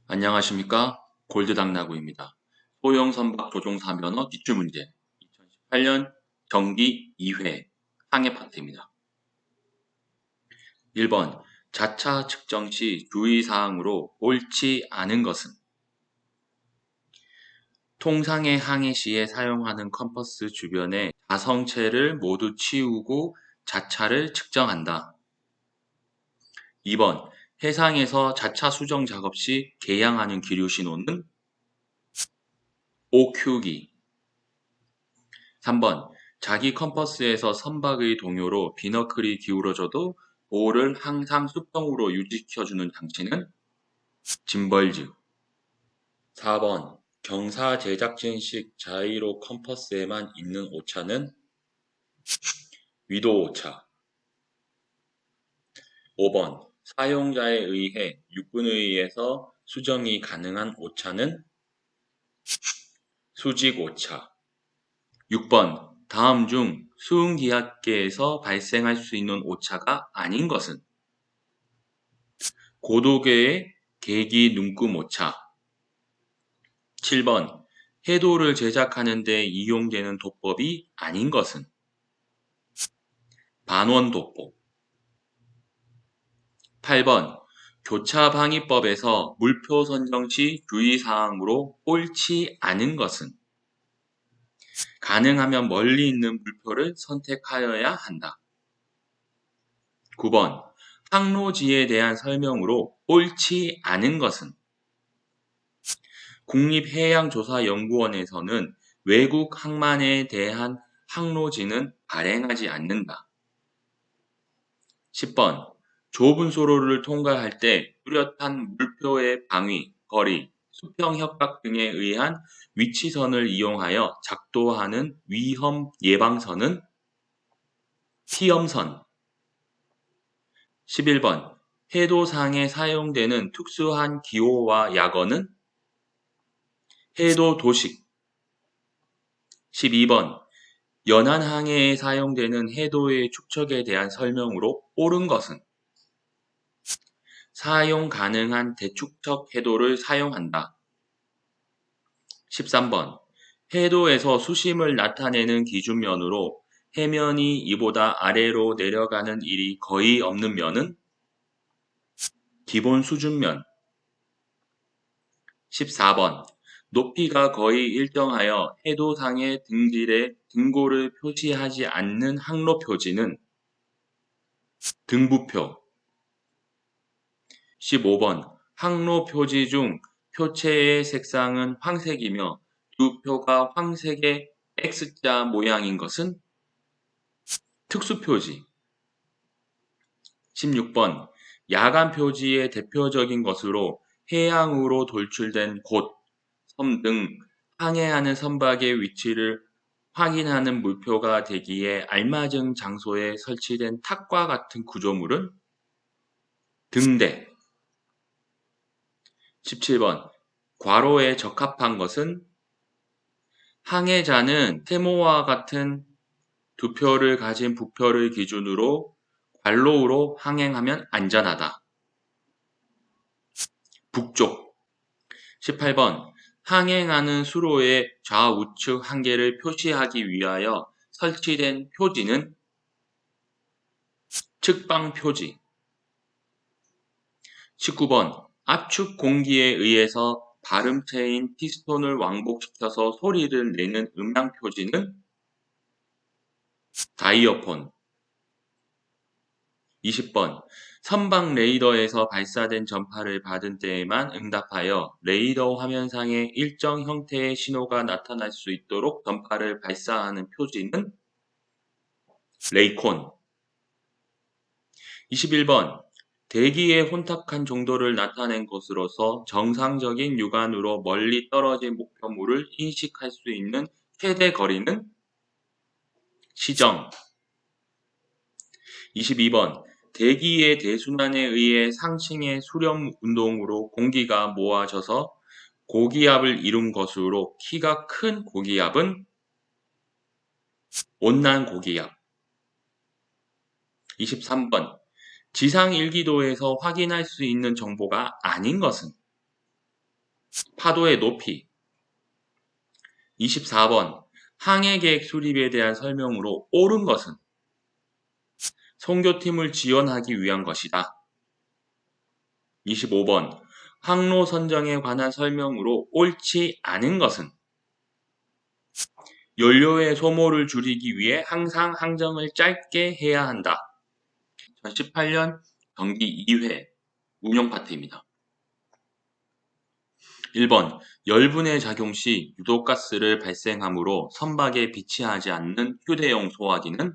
안녕하십니까? 골드당나구입니다. 소형 선박 조종사 면허 기출문제 2018년 정기 2회 항해 파트입니다. 1번 자차 측정 시 주의사항으로 옳지 않은 것은 통상의 항해 시에 사용하는 컴퍼스 주변의 자성체를 모두 치우고 자차를 측정한다. 2번 해상에서 자차 수정 작업 시 개양하는 기류 신호는 OQ기. 3번 자기 컴퍼스에서 선박의 동요로 비너클이 기울어져도 볼을 항상 수평으로 유지시켜주는 장치는 짐벌즈. 4번 경사 제작진식 자이로 컴퍼스에만 있는 오차는 위도 오차. 5번 사용자에 의해 육군에 의해서 수정이 가능한 오차는 수직 오차. 6번 다음 중 수응기압계에서 발생할 수 있는 오차가 아닌 것은 고도계의 계기 눈금 오차. 7번 해도를 제작하는 데 이용되는 도법이 아닌 것은 반원도법. 8번 교차방위법에서 물표 선정 시 주의사항으로 옳지 않은 것은 가능하면 멀리 있는 물표를 선택하여야 한다. 9번 항로지에 대한 설명으로 옳지 않은 것은 국립해양조사연구원에서는 외국 항만에 대한 항로지는 발행하지 않는다. 10번 좁은 소로를 통과할 때 뚜렷한 물표의 방위, 거리, 수평 협각 등에 의한 위치선을 이용하여 작도하는 위험 예방선은 피험선. 11번 해도상에 사용되는 특수한 기호와 약어는 해도도식. 12번 연안항해에 사용되는 해도의 축척에 대한 설명으로 옳은 것은 사용 가능한 대축척 해도를 사용한다. 13번 해도에서 수심을 나타내는 기준면으로 해면이 이보다 아래로 내려가는 일이 거의 없는 면은 기본 수준면. 14번 높이가 거의 일정하여 해도상의 등질에 등고를 표시하지 않는 항로 표지는 등부표. 15번 항로 표지 중 표체의 색상은 황색이며 두 표가 황색의 X자 모양인 것은 특수표지. 16번 야간 표지의 대표적인 것으로 해양으로 돌출된 곳, 섬 등 항해하는 선박의 위치를 확인하는 물표가 되기에 알맞은 장소에 설치된 탑과 같은 구조물은 등대. 17번 괄호에 적합한 것은 항해자는 세모와 같은 두 표를 가진 부표를 기준으로 괄로우로 항행하면 안전하다. 북쪽. 18번 항행하는 수로의 좌우측 한계를 표시하기 위하여 설치된 표지는 측방 표지. 19번 압축 공기에 의해서 발음체인 피스톤을 왕복시켜서 소리를 내는 음량 표지는 다이어폰. 20번 선박 레이더에서 발사된 전파를 받은 때에만 응답하여 레이더 화면상에 일정 형태의 신호가 나타날 수 있도록 전파를 발사하는 표지는 레이콘. 21번 대기에 혼탁한 정도를 나타낸 것으로서 정상적인 육안으로 멀리 떨어진 목표물을 인식할 수 있는 최대 거리는 시정. 22번 대기의 대순환에 의해 상층의 수렴 운동으로 공기가 모아져서 고기압을 이룬 것으로 키가 큰 고기압은 온난 고기압. 23번 지상 일기도에서 확인할 수 있는 정보가 아닌 것은 파도의 높이. 24번. 항해계획 수립에 대한 설명으로 옳은 것은 선교팀을 지원하기 위한 것이다. 25번. 항로 선정에 관한 설명으로 옳지 않은 것은 연료의 소모를 줄이기 위해 항상 항정을 짧게 해야 한다. 2018년 경기 2회 운영 파트입니다. 1번. 열분해 작용 시 유독가스를 발생하므로 선박에 비치하지 않는 휴대용 소화기는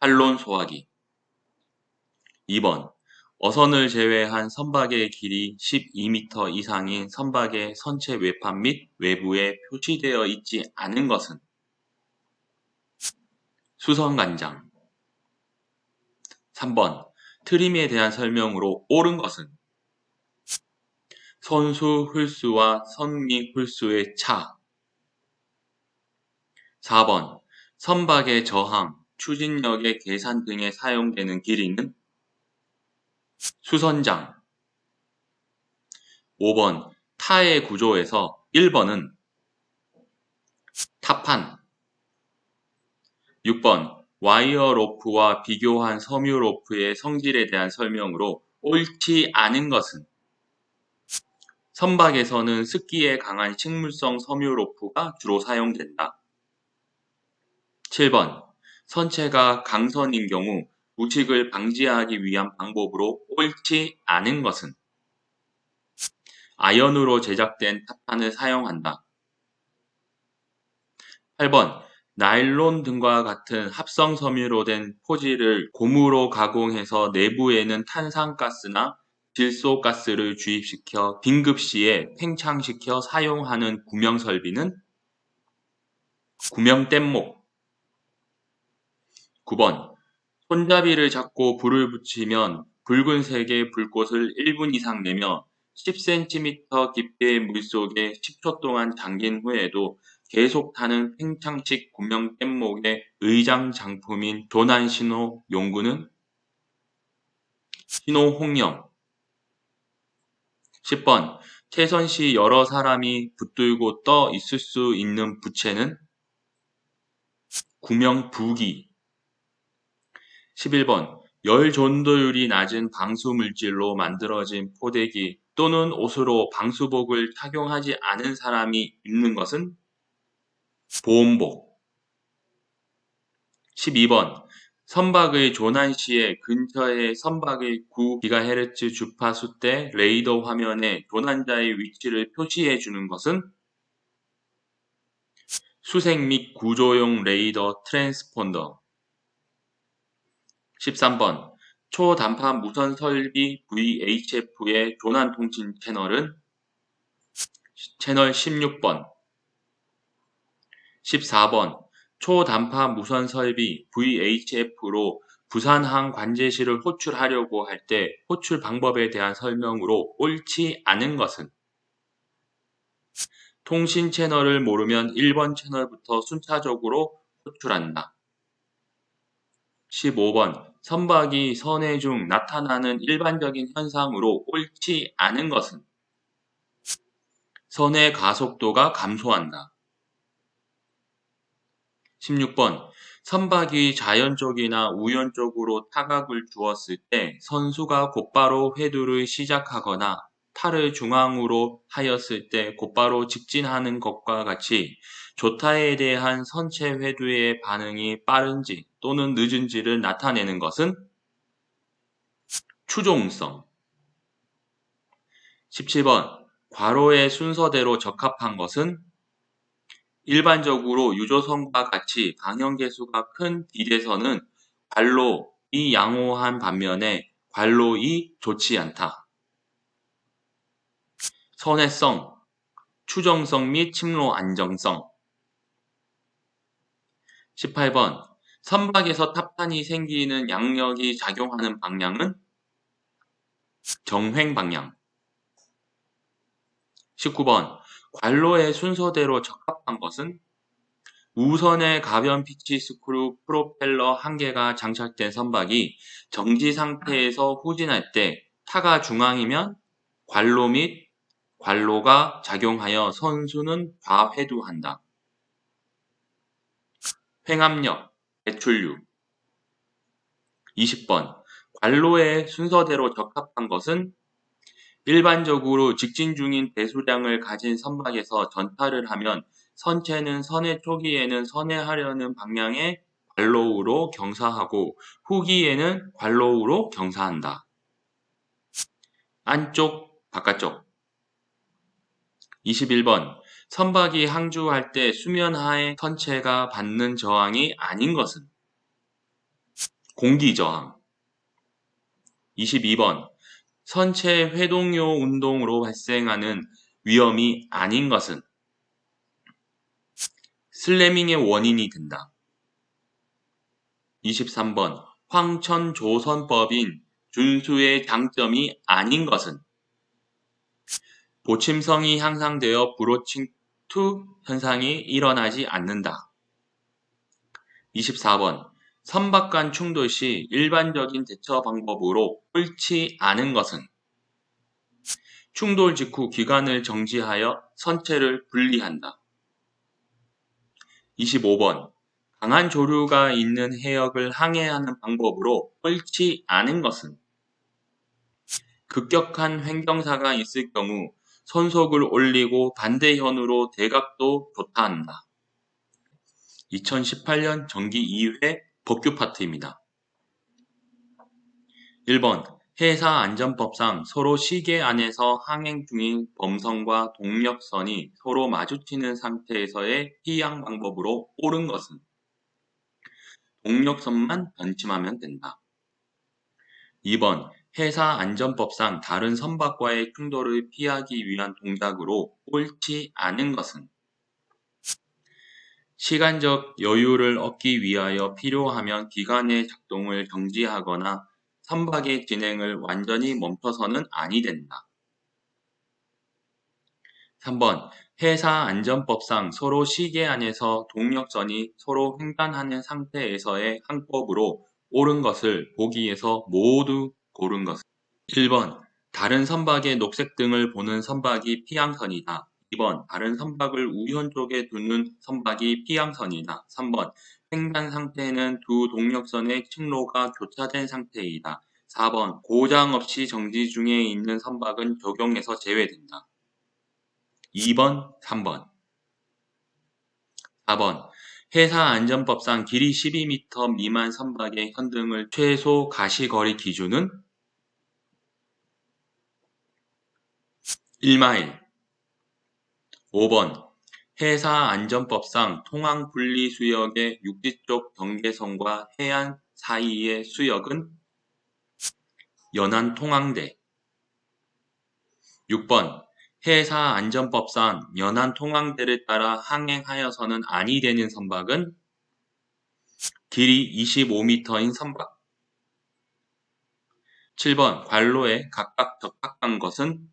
활론 소화기. 2번. 어선을 제외한 선박의 길이 12m 이상인 선박의 선체 외판 및 외부에 표시되어 있지 않은 것은 수선간장. 3번. 트림에 대한 설명으로 옳은 것은 선수 훌수와 선미 훌수의 차. 4번. 선박의 저항, 추진력의 계산 등에 사용되는 길이는 수선장. 5번. 타의 구조에서 1번은 타판. 6번. 와이어 로프와 비교한 섬유 로프의 성질에 대한 설명으로 옳지 않은 것은 선박에서는 습기에 강한 식물성 섬유 로프가 주로 사용된다. 7번. 선체가 강선인 경우 부식을 방지하기 위한 방법으로 옳지 않은 것은 아연으로 제작된 타판을 사용한다. 8번. 나일론 등과 같은 합성 섬유로 된 포지를 고무로 가공해서 내부에는 탄산가스나 질소가스를 주입시켜 긴급 시에 팽창시켜 사용하는 구명설비는 구명뗏목. 9번. 손잡이를 잡고 불을 붙이면 붉은색의 불꽃을 1분 이상 내며 10cm 깊이의 물속에 10초 동안 잠긴 후에도 계속 타는 팽창식 구명 뗏목의 의장 장품인 조난신호 용구는 신호홍영. 10번. 채선 시 여러 사람이 붙들고 떠 있을 수 있는 부채는 구명부기. 11번. 열 전도율이 낮은 방수 물질로 만들어진 포대기 또는 옷으로 방수복을 착용하지 않은 사람이 입는 것은 보온복. 12번. 선박의 조난 시에 근처의 선박의 9GHz 주파수 대 레이더 화면에 조난자의 위치를 표시해 주는 것은 수색 및 구조용 레이더 트랜스폰더. 13번. 초단파 무선 설비 VHF의 조난 통신 채널은 채널 16번. 14번. 초단파 무선 설비 VHF로 부산항 관제실을 호출하려고 할 때 호출 방법에 대한 설명으로 옳지 않은 것은 통신 채널을 모르면 1번 채널부터 순차적으로 호출한다. 15번. 선박이 선회 중 나타나는 일반적인 현상으로 옳지 않은 것은 선의 가속도가 감소한다. 16번. 선박이 자연적이나 우연적으로 타각을 주었을 때 선수가 곧바로 회두를 시작하거나 팔을 중앙으로 하였을 때 곧바로 직진하는 것과 같이 조타에 대한 선체 회두의 반응이 빠른지 또는 늦은지를 나타내는 것은 추종성. 17번. 괄호의 순서대로 적합한 것은 일반적으로 유조선과 같이 방향계수가 큰 딜에서는 관로이 양호한 반면에 관로이 좋지 않다. 선회성, 추정성 및 침로 안정성. 18번. 선박에서 탑판이 생기는 양력이 작용하는 방향은 정횡 방향. 19번. 관로의 순서대로 적합한 것은 우선의 가변 피치 스크류 프로펠러 1개가 장착된 선박이 정지 상태에서 후진할 때 타가 중앙이면 관로 및 관로가 작용하여 선수는 좌회두한다. 횡압력, 배출류. 20번. 관로의 순서대로 적합한 것은 일반적으로 직진 중인 배수량을 가진 선박에서 전탈을 하면 선체는 선회 초기에는 선회하려는 방향의 관로우로 경사하고 후기에는 관로우로 경사한다. 안쪽, 바깥쪽. 21번. 선박이 항주할 때 수면 하에 선체가 받는 저항이 아닌 것은 공기저항. 22번. 선체 회동요 운동으로 발생하는 위험이 아닌 것은 슬래밍의 원인이 된다. 23번. 황천조선법인 준수의 장점이 아닌 것은 보침성이 향상되어 브로칭2 현상이 일어나지 않는다. 24번. 선박 간 충돌 시 일반적인 대처 방법으로 옳지 않은 것은 충돌 직후 기관을 정지하여 선체를 분리한다. 25번. 강한 조류가 있는 해역을 항해하는 방법으로 옳지 않은 것은 급격한 횡경사가 있을 경우 손속을 올리고 반대현으로 대각도 교타한다. 2018년 정기 2회 법규 파트입니다. 1번. 해사안전법상 서로 시계 안에서 항행 중인 범선과 동력선이 서로 마주치는 상태에서의 피양 방법으로 옳은 것은 동력선만 변침하면 된다. 2번. 해사안전법상 다른 선박과의 충돌을 피하기 위한 동작으로 옳지 않은 것은 시간적 여유를 얻기 위하여 필요하면 기관의 작동을 정지하거나 선박의 진행을 완전히 멈춰서는 아니 된다. 3번. 해사안전법상 서로 시계 안에서 동력선이 서로 횡단하는 상태에서의 항법으로 옳은 것을 보기에서 모두 고른 것은 1번. 다른 선박의 녹색등을 보는 선박이 피항선이다. 2번. 다른 선박을 우현 쪽에 두는 선박이 피항선이다. 3번. 횡단 상태는 두 동력선의 측로가 교차된 상태이다. 4번. 고장 없이 정지 중에 있는 선박은 적용에서 제외된다. 2번, 3번. 4번. 해사안전법상 길이 12m 미만 선박의 현등을 최소 가시거리 기준은 1마일. 5번. 해사안전법상 통항 분리수역의 육지쪽 경계선과 해안 사이의 수역은 연안통항대. 6번. 해사안전법상 연안통항대를 따라 항행하여서는 아니 되는 선박은 길이 25m인 선박. 7번. 관로에 각각 적합한 것은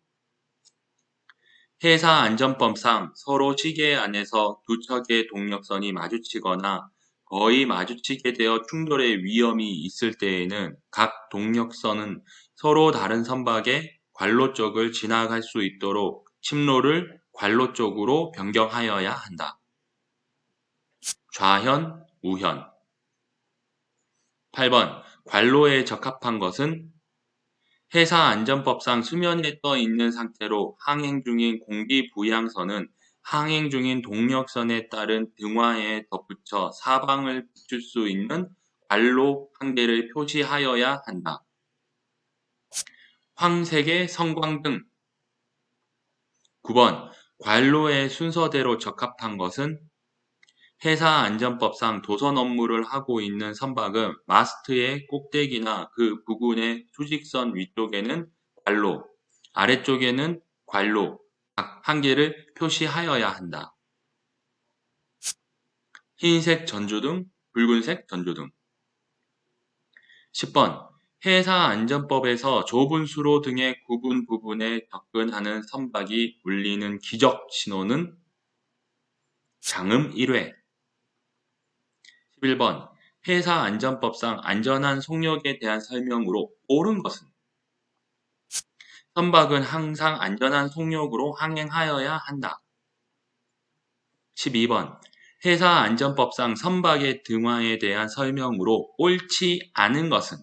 해사안전법상 서로 시계 안에서 두 척의 동력선이 마주치거나 거의 마주치게 되어 충돌의 위험이 있을 때에는 각 동력선은 서로 다른 선박의 관로 쪽을 지나갈 수 있도록 침로를 관로 쪽으로 변경하여야 한다. 좌현, 우현. 8번. 관로에 적합한 것은 해사안전법상 수면에 떠 있는 상태로 항행 중인 공기부양선은 항행 중인 동력선에 따른 등화에 덧붙여 사방을 비출 수 있는 관로 한 개를 표시하여야 한다. 황색의 성광등. 9번. 관로의 순서대로 적합한 것은 해사안전법상 도선 업무를 하고 있는 선박은 마스트의 꼭대기나 그 부근의 수직선 위쪽에는 관로, 아래쪽에는 관로 각 한 개를 표시하여야 한다. 흰색 전조등, 붉은색 전조등. 10번. 해사안전법에서 좁은 수로 등의 구분 부분에 접근하는 선박이 울리는 기적 신호는 장음 1회. 11번. 해사안전법상 안전한 속력에 대한 설명으로 옳은 것은 선박은 항상 안전한 속력으로 항행하여야 한다. 12번. 회사 안전법상 선박의 등화에 대한 설명으로 옳지 않은 것은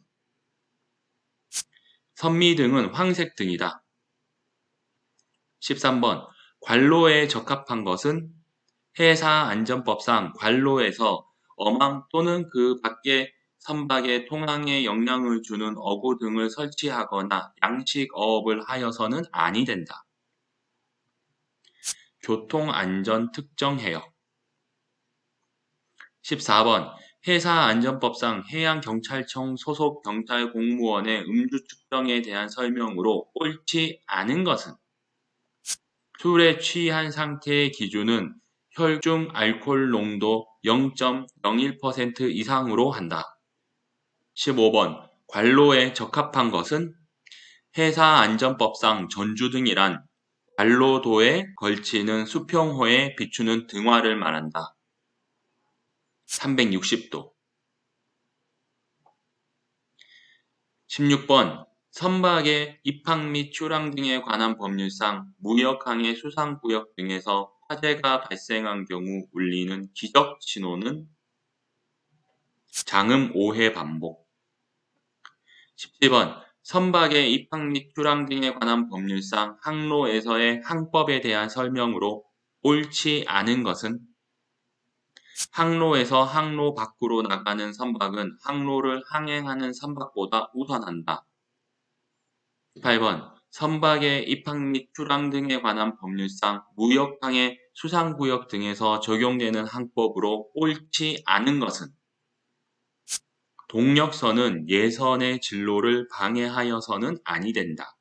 선미등은 황색 등이다. 13번. 관로에 적합한 것은 회사 안전법상 관로에서 어망 또는 그 밖의 선박의 통항에 영향을 주는 어구 등을 설치하거나 양식 어업을 하여서는 아니 된다. 교통안전 특정해역 14번. 회사 안전법상 해양경찰청 소속 경찰 공무원의 음주 측정에 대한 설명으로 옳지 않은 것은 술에 취한 상태의 기준은 혈중 알코올 농도 0.01% 이상으로 한다. 15번. 관로에 적합한 것은 회사 안전법상 전주등이란 관로도에 걸치는 수평호에 비추는 등화를 말한다. 360도 16번. 선박의 입항 및 출항 등에 관한 법률상 무역항해 수상구역 등에서 화재가 발생한 경우 울리는 기적 신호는 장음 5회 반복. 17번. 선박의 입항 및 출항 등에 관한 법률상 항로에서의 항법에 대한 설명으로 옳지 않은 것은 항로에서 항로 밖으로 나가는 선박은 항로를 항행하는 선박보다 우선한다. 18번. 선박의 입항 및 출항 등에 관한 법률상 무역항해 수상구역 등에서 적용되는 항법으로 옳지 않은 것은 동력선은 예선의 진로를 방해하여서는 아니 된다.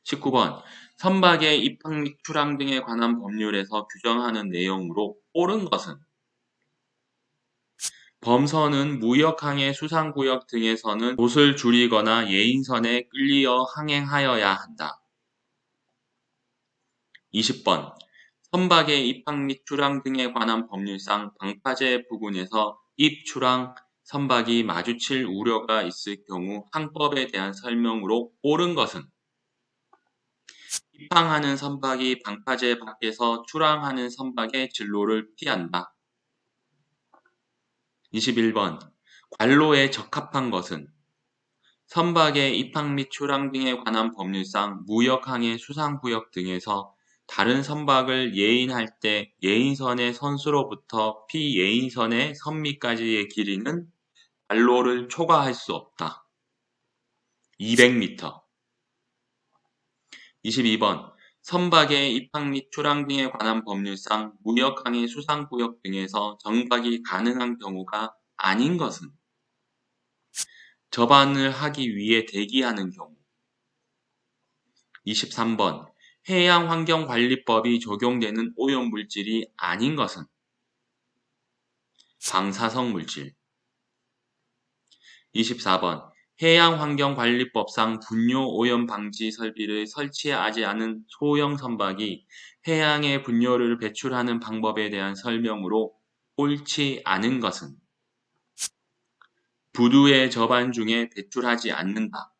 19번. 선박의 입항 및 출항 등에 관한 법률에서 규정하는 내용으로 옳은 것은 범선은 무역항해 수상구역 등에서는 돛을 줄이거나 예인선에 끌리어 항행하여야 한다. 20번. 선박의 입항 및 출항 등에 관한 법률상 방파제 부근에서 입, 출항, 선박이 마주칠 우려가 있을 경우 항법에 대한 설명으로 옳은 것은 입항하는 선박이 방파제 밖에서 출항하는 선박의 진로를 피한다. 21번. 관로에 적합한 것은 선박의 입항 및 출항 등에 관한 법률상 무역항해 수상구역 등에서 다른 선박을 예인할 때 예인선의 선수로부터 피예인선의 선미까지의 길이는 관로를 초과할 수 없다. 200m. 22번. 선박의 입항 및 출항 등에 관한 법률상 무역항해 수상구역 등에서 정박이 가능한 경우가 아닌 것은 접안을 하기 위해 대기하는 경우. 23번. 해양환경관리법이 적용되는 오염물질이 아닌 것은 방사성 물질. 24번. 해양환경관리법상 분뇨 오염 방지 설비를 설치하지 않은 소형 선박이 해양에 분뇨를 배출하는 방법에 대한 설명으로 옳지 않은 것은 부두의 접안 중에 배출하지 않는다.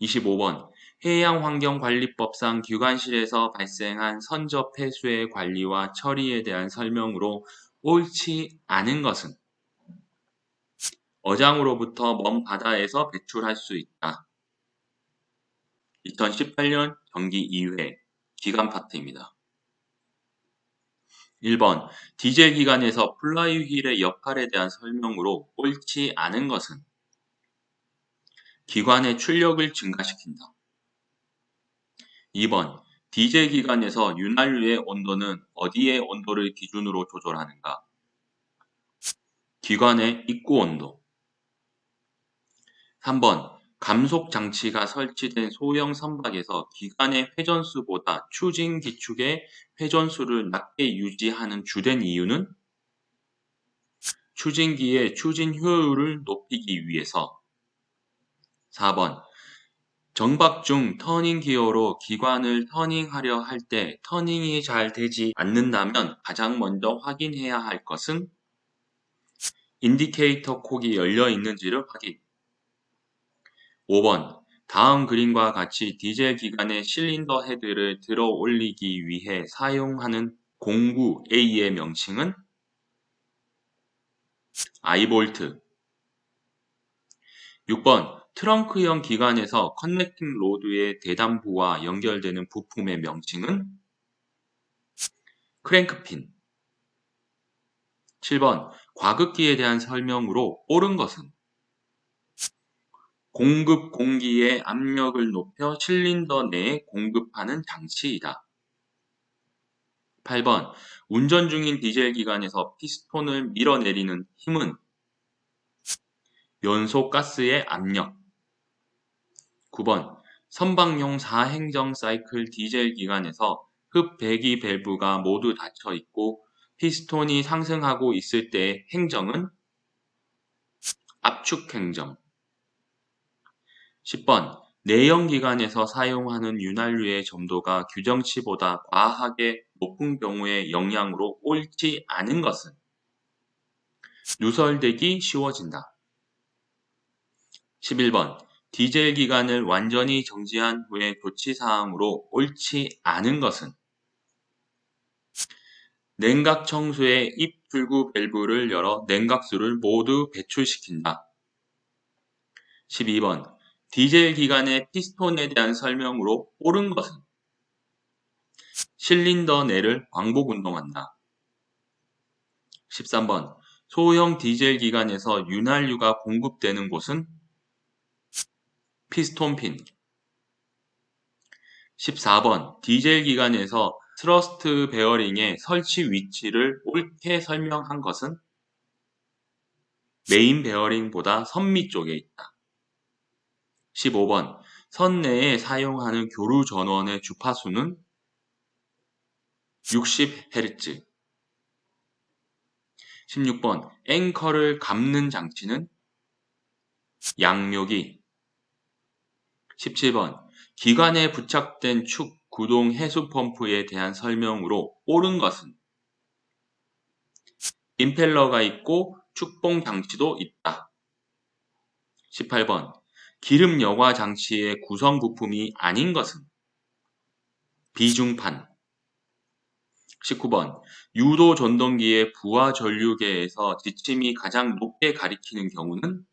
25번. 해양환경관리법상 기관실에서 발생한 선적 폐수의 관리와 처리에 대한 설명으로 옳지 않은 것은 어장으로부터 먼 바다에서 배출할 수 있다. 2018년 경기 2회 기관 파트입니다. 1번. 디젤 기관에서 플라이휠의 역할에 대한 설명으로 옳지 않은 것은 기관의 출력을 증가시킨다. 2번. 디젤 기관에서 윤활유의 온도는 어디의 온도를 기준으로 조절하는가? 기관의 입구 온도. 3번. 감속 장치가 설치된 소형 선박에서 기관의 회전수보다 추진 기축의 회전수를 낮게 유지하는 주된 이유는 추진기의 추진 효율을 높이기 위해서. 4번. 정박 중 터닝 기어로 기관을 터닝하려 할 때 터닝이 잘 되지 않는다면 가장 먼저 확인해야 할 것은 인디케이터 콕이 열려 있는지를 확인. 5번. 다음 그림과 같이 디젤 기관의 실린더 헤드를 들어 올리기 위해 사용하는 공구 A의 명칭은 아이볼트. 6번 트렁크형 기관에서 커넥팅 로드의 대담부와 연결되는 부품의 명칭은 크랭크핀. 7번 과극기에 대한 설명으로 옳은 것은 공급 공기의 압력을 높여 실린더 내에 공급하는 장치이다. 8번 운전 중인 디젤 기관에서 피스톤을 밀어내리는 힘은 연소 가스의 압력. 9번 선박용 4행정 사이클 디젤 기관에서 흡 배기 밸브가 모두 닫혀 있고 피스톤이 상승하고 있을 때의 행정은 압축 행정. 10번 내연기관에서 사용하는 윤활유의 점도가 규정치보다 과하게 높은 경우의 영향으로 옳지 않은 것은 누설되기 쉬워진다. 11번 디젤 기관을 완전히 정지한 후의 조치사항으로 옳지 않은 것은 냉각 청수의 입 출구 밸브를 열어 냉각수를 모두 배출시킨다. 12번 디젤 기관의 피스톤에 대한 설명으로 옳은 것은 실린더 내를 왕복 운동한다. 13번 소형 디젤 기관에서 윤활유가 공급되는 곳은 피스톤핀. 14번 디젤 기관에서 스러스트 베어링의 설치 위치를 옳게 설명한 것은 메인 베어링보다 선미 쪽에 있다. 15번 선 내에 사용하는 교류 전원의 주파수는 60Hz. 16번 앵커를 감는 장치는 양묘기. 17번 기관에 부착된 축 구동 해수 펌프에 대한 설명으로 옳은 것은 임펠러가 있고 축봉 장치도 있다. 18번 기름 여과 장치의 구성 부품이 아닌 것은 비중판. 19번 유도 전동기의 부하 전류계에서 지침이 가장 높게 가리키는 경우는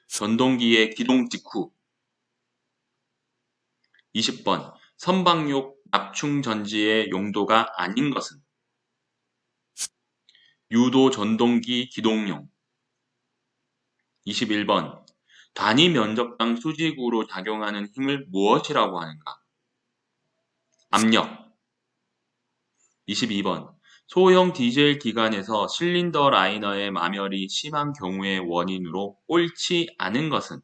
전동기의 기동 직후. 20번 선박용 납충 전지의 용도가 아닌 것은 유도 전동기 기동용. 21번 단위 면적당 수직으로 작용하는 힘을 무엇이라고 하는가? 압력. 22번 소형 디젤 기관에서 실린더 라이너의 마멸이 심한 경우의 원인으로 옳지 않은 것은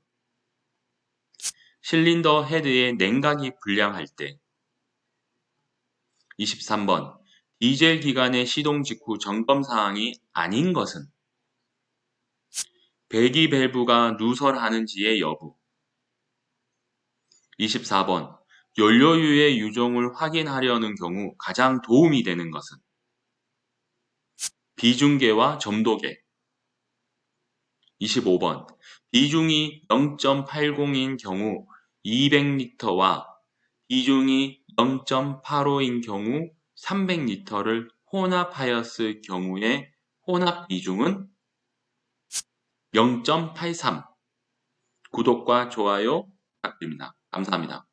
실린더 헤드의 냉각이 불량할 때. 23번 디젤 기관의 시동 직후 점검 사항이 아닌 것은 배기 밸브가 누설하는지의 여부. 24번 연료유의 유종을 확인하려는 경우 가장 도움이 되는 것은 비중계와 점도계. 25번 비중이 0.80인 경우 200리터와 비중이 0.85인 경우 300리터를 혼합하였을 경우의 혼합 비중은 0.83. 구독과 좋아요 부탁드립니다. 감사합니다.